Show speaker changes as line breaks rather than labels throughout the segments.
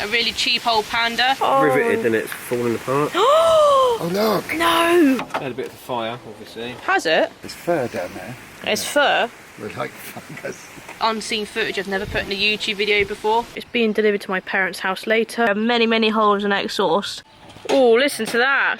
A really cheap old Panda.
Oh. Riveted and it's falling apart.
Oh look!
No!
Had a bit of a fire, obviously.
Has it?
There's fur down there.
It's fur?
We're like fungus.
Unseen footage I've never put in a YouTube video before. It's being delivered to my parents' house later. Many holes in exhaust. Oh, listen to that.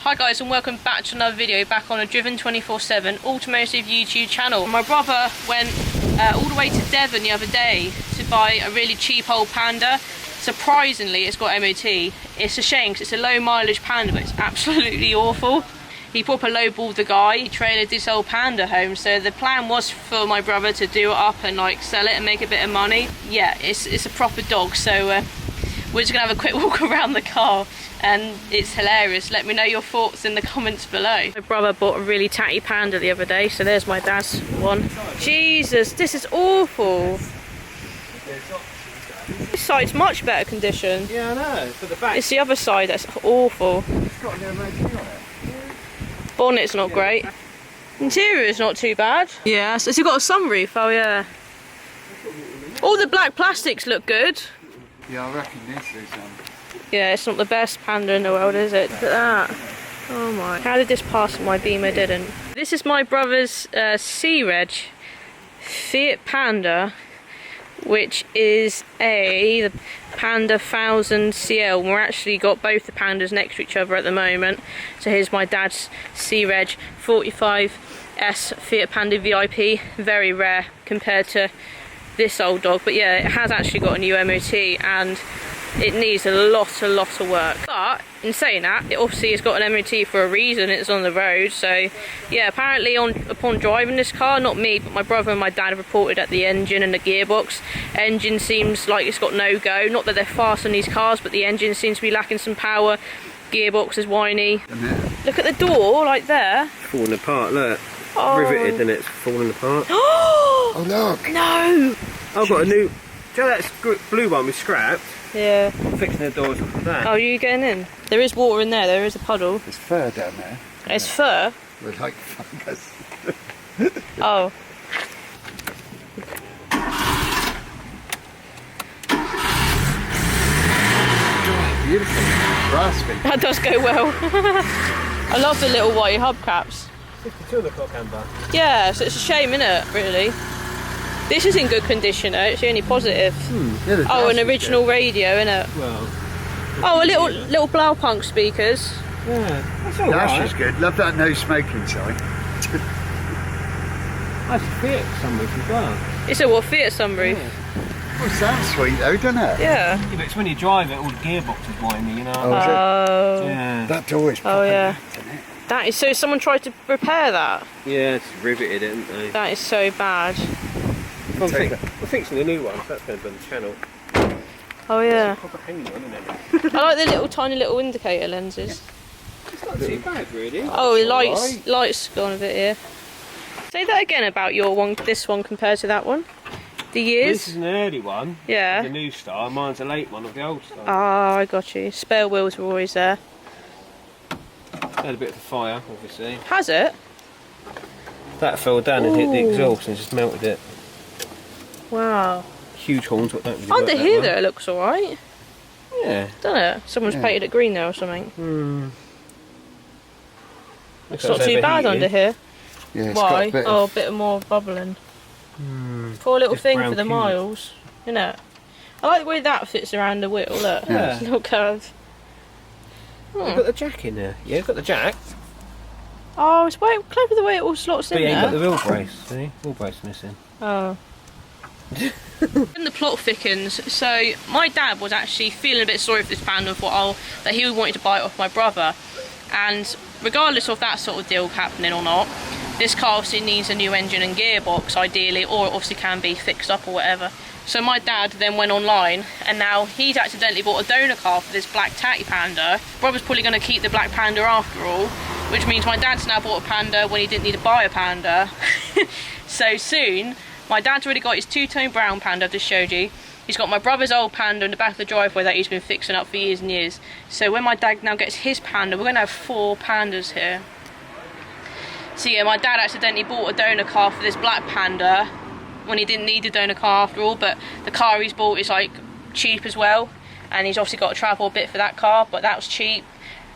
Hi guys, and welcome back to another video back on a Driven 24/7 automotive YouTube channel. My brother went all the way to Devon the other day to buy a really cheap old Panda. Surprisingly, it's got MOT. It's a shame because it's a low mileage Panda, but it's absolutely awful. He proper lowballed the guy. He trailered this old Panda home, so the plan was for my brother to do it up and like sell it and make a bit of money. Yeah, it's a proper dog, so we're just gonna have a quick walk around the car and it's hilarious. Let me know your thoughts in the comments below. My brother bought a really tatty Panda the other day, so there's my dad's one. Jesus, this is awful. This side's much better condition.
Yeah, I know, for the back.
It's the other side that's awful.
It's got an MOT on it.
Bonnet's not great. Interior is not too bad. Yeah, so it's got a sunroof, oh yeah. All the black plastics look good.
Yeah, I reckon this is
Yeah, it's not the best Panda in the world, is it? Look at that. Oh my. How did this pass and my Beamer didn't? This is my brother's C-Reg Fiat Panda, which is the Panda 1000 CL. We're actually got both the Pandas next to each other at the moment. So here's my dad's C-Reg 45S Fiat Panda VIP. Very rare compared to this old dog, but yeah, it has actually got a new MOT and it needs a lot of work. But in saying that, it obviously has got an MOT for a reason. It's on the road, so yeah, apparently upon driving this car, not me but my brother and my dad have reported that the engine and the gearbox engine seems like it's got no go. Not that they're fast on these cars, but the engine seems to be lacking some power. Gearbox is whiny. Look at the door, like there.
Falling apart, look.
Oh.
Riveted and it's falling apart.
Oh look!
No!
I've got a new... Do you know that blue one we scrapped?
Yeah.
I'm fixing the doors with that.
Oh, are you getting in? There is water in there, there is a puddle.
There's fur down there.
It's fur?
We're like fungus.
Oh.
Beautiful. Raspy.
That does go well. I love the little white hubcaps.
52 on the clock, Amber.
Yeah, so it's a shame, innit, really? This is in good condition though, it's the only positive.
Yeah,
Oh, an original radio, innit?
Well...
Oh, a little Blaupunk speakers.
Yeah, that's alright.
Dash is good. Love that no smoking sign.
That's a Fiat sunroof as well.
It's a what, Fiat sunroof?
Yeah.
Well, sounds sweet though, doesn't it?
Yeah.
Yeah, but it's when you drive it, all the gearbox is whiny, you know?
Oh, is it?
Oh.
Yeah.
That door is proper
yeah.
napped, isn't it?
That is, so someone tried to repair that?
Yeah, it's riveted it, haven't they?
That is so bad.
We're fixing the new one, so that's going to be on the channel.
Oh yeah.
It's a proper hanging one, isn't it?
I like the tiny little indicator lenses.
It's not too bad, really.
Oh, lights gone a bit here. Say that again about your one, this one compared to that one. The years?
This is an early one.
Yeah.
The new star. Mine's a late one of the old star.
Ah, I got you. Spare wheels were always there.
Had a bit of a fire, obviously.
Has it?
That fell down and hit the exhaust and just melted it.
Wow.
Huge horns, what don't really
Under
work that
here
well.
though, it looks alright.
Yeah.
Doesn't it? Someone's painted it green there or something. It's not too bad under here.
Yeah, it's
Why?
got
Oh, a bit more bubbling. Poor little
Just
thing
brown
for the
cubes.
miles, isn't it? I like the way that fits around the wheel, look.
Yeah.
It's little curve.
You've got the jack in there. Yeah, you've got the jack.
Oh, it's quite clever the way it all slots
But
in
you ain't got
there.
the wheel brace, see? Wheel brace missing.
Oh. When the plot thickens, so my dad was actually feeling a bit sorry for this Panda that he wanted to buy it off my brother, and regardless of that sort of deal happening or not, this car obviously needs a new engine and gearbox ideally, or it obviously can be fixed up or whatever. So my dad then went online and now he's accidentally bought a donor car for this black tatty Panda. Brother's probably going to keep the black Panda after all, which means my dad's now bought a Panda when he didn't need to buy a Panda. So soon, my dad's already got his two-tone brown Panda I've just showed you. He's got my brother's old Panda in the back of the driveway that he's been fixing up for years and years. So when my dad now gets his Panda, we're going to have 4 Pandas here. So yeah, my dad accidentally bought a donor car for this black Panda when he didn't need a donor car after all, but the car he's bought is like cheap as well, and he's obviously got to travel a bit for that car, but that was cheap.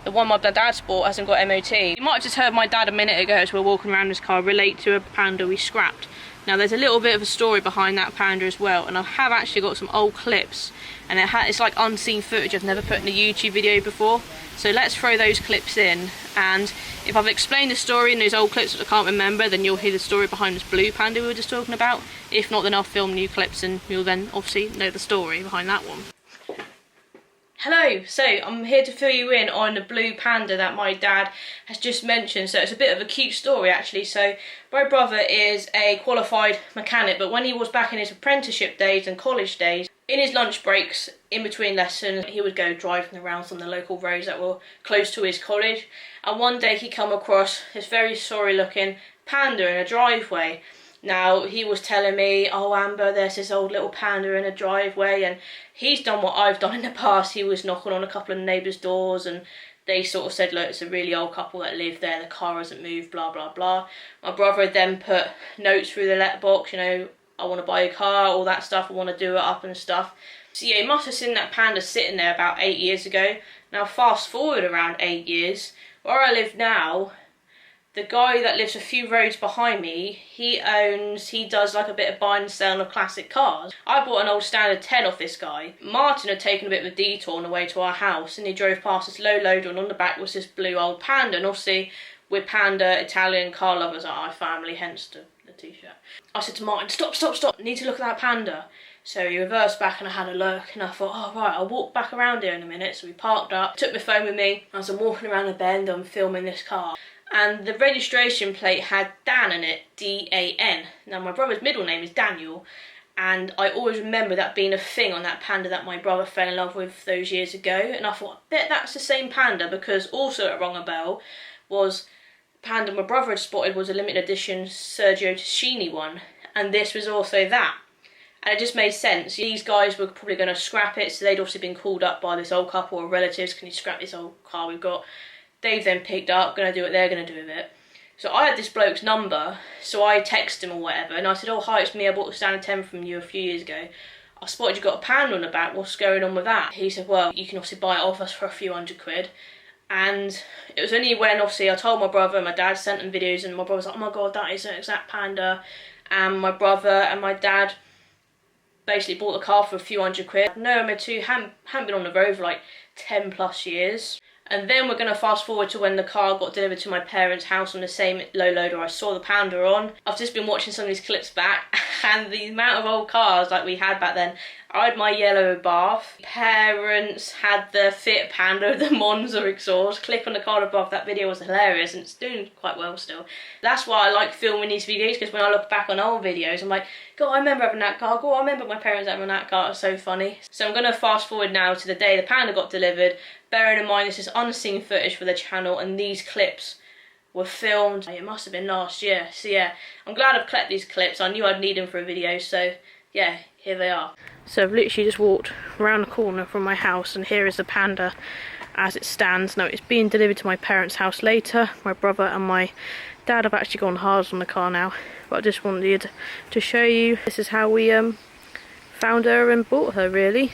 The one my dad's bought hasn't got MOT. You might have just heard my dad a minute ago as we're walking around this car relate to a Panda we scrapped. Now there's a little bit of a story behind that Panda as well, and I have actually got some old clips, and it's like unseen footage I've never put in a YouTube video before. So let's throw those clips in, and if I've explained the story in those old clips that I can't remember, then you'll hear the story behind this blue Panda we were just talking about. If not, then I'll film new clips and you'll then obviously know the story behind that one. Hello, so I'm here to fill you in on the blue Panda that my dad has just mentioned. So it's a bit of a cute story actually. So my brother is a qualified mechanic, but when he was back in his apprenticeship days and college days, in his lunch breaks, in between lessons, he would go driving around on the local roads that were close to his college. And one day he come across this very sorry looking Panda in a driveway. Now, he was telling me, oh Amber, there's this old little Panda in a driveway, and he's done what I've done in the past. He was knocking on a couple of neighbours' doors, and they sort of said, look, it's a really old couple that live there, the car hasn't moved, blah, blah, blah. My brother had then put notes through the letterbox, you know, I want to buy a car, all that stuff, I want to do it up and stuff. So yeah, he must have seen that Panda sitting there about 8 years ago. Now, fast forward around 8 years, where I live now, the guy that lives a few roads behind me, he does like a bit of buying and selling of classic cars. I bought an old Standard 10 off this guy. Martin had taken a bit of a detour on the way to our house, and he drove past this low loader, and on the back was this blue old Panda. And obviously, we're Panda Italian car lovers at our family, hence the t-shirt. I said to Martin, stop, need to look at that Panda. So he reversed back and I had a look, and I thought, oh right, I'll walk back around here in a minute. So we parked up, took my phone with me, as I'm walking around the bend, I'm filming this car. And the registration plate had Dan in it, D-A-N. Now my brother's middle name is Daniel, and I always remember that being a thing on that Panda that my brother fell in love with those years ago. And I thought, I bet that's the same Panda, because also it rang a bell was Panda my brother had spotted was a limited edition Sergio Tacchini one, and this was also that. And it just made sense. These guys were probably going to scrap it, so they'd obviously been called up by this old couple or relatives, can you scrap this old car we've got? They've then picked up, going to do what they're going to do with it. So I had this bloke's number, so I texted him or whatever, and I said, oh hi, it's me, I bought the Standard 10 from you a few years ago. I spotted you got a Panda on the back, what's going on with that? He said, well, you can obviously buy it off us for a few £100. And it was only when obviously I told my brother and my dad sent them videos, and my brother was like, oh my god, that is an exact Panda. And my brother and my dad basically bought the car for a few £100. No, my two hadn't been on the road for like 10 plus years. And then we're going to fast forward to when the car got delivered to my parents' house on the same low loader I saw the Panda on. I've just been watching some of these clips back, and the amount of old cars like we had back then. I had my yellow Bath. Parents had the Fiat Panda, the Monza exhaust. Click on the card above, that video was hilarious, and it's doing quite well still. That's why I like filming these videos, because when I look back on old videos, I'm like, God, I remember having that car. God, I remember my parents having that car. It's so funny. So I'm going to fast forward now to the day the Panda got delivered. Bearing in mind this is unseen footage for the channel, and these clips were filmed, it must have been last year. So yeah, I'm glad I've collected these clips. I knew I'd need them for a video, so yeah, here they are. So I've literally just walked around the corner from my house, and here is the Panda as it stands. Now it's being delivered to my parents' house later. My brother and my dad have actually gone hard on the car now, but I just wanted to show you this is how we found her and bought her, really.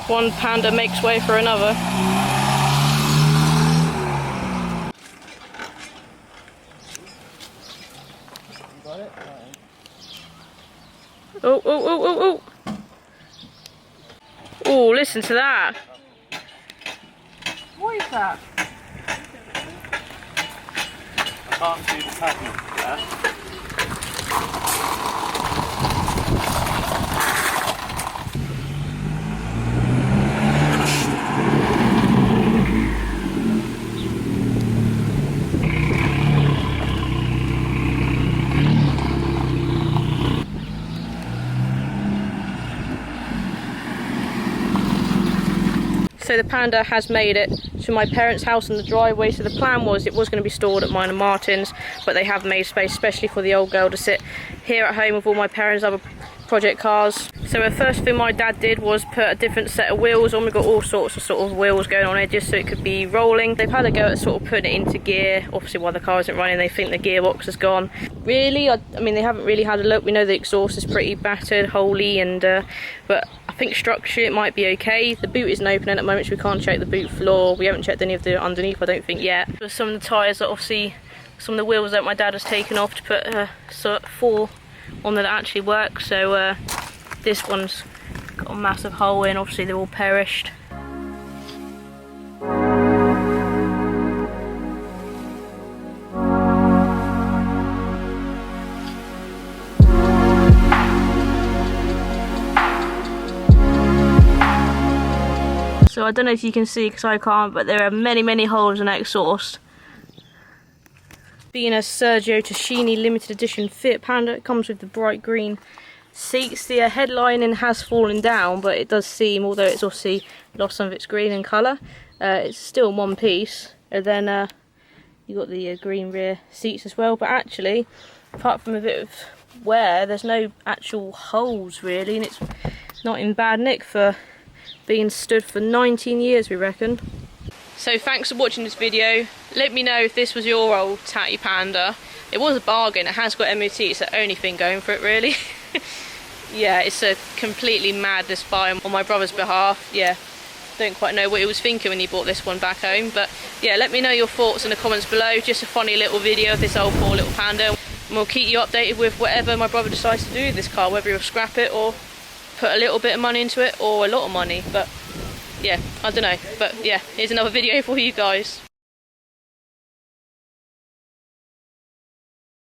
One Panda makes way for another. Oh. Oh, listen to that. What is that?
I can't see the TATTY there.
the Panda has made it to my parents' house in the driveway. So the plan was it was going to be stored at mine and Martin's, but they have made space especially for the old girl to sit here at home with all my parents' other project cars. So the first thing my dad did was put a different set of wheels on. We've got all sorts of wheels going on here just so it could be rolling. They've had a go at sort of putting it into gear. Obviously while the car isn't running they think the gearbox has gone. Really, I mean they haven't really had a look. We know the exhaust is pretty battered, holey, and but I think structurally it might be okay. The boot isn't open at the moment so we can't check the boot floor. We haven't checked any of the underneath I don't think yet. But some of the tyres that obviously, some of the wheels that my dad has taken off to put 4 on that actually work. So this one's got a massive hole in, obviously they're all perished. So I don't know if you can see because I can't, but there are many holes in that exhaust. Being a Sergio Tacchini limited edition Fiat Panda, it comes with the bright green seats. The headlining has fallen down, but it does seem, although it's obviously lost some of its green in colour, it's still in one piece. And then you got the green rear seats as well. But actually, apart from a bit of wear, there's no actual holes really, and it's not in bad nick for being stood for 19 years, we reckon. So thanks for watching this video. Let me know if this was your old Tatty Panda. It was a bargain, it has got MOT, it's the only thing going for it really. Yeah, it's a completely madness buy on my brother's behalf. Yeah, don't quite know what he was thinking when he bought this one back home, but yeah, let me know your thoughts in the comments below. Just a funny little video of this old poor little Panda, and we'll keep you updated with whatever my brother decides to do with this car, whether he'll scrap it or put a little bit of money into it or a lot of money. But yeah, I don't know, but yeah, here's another video for you guys.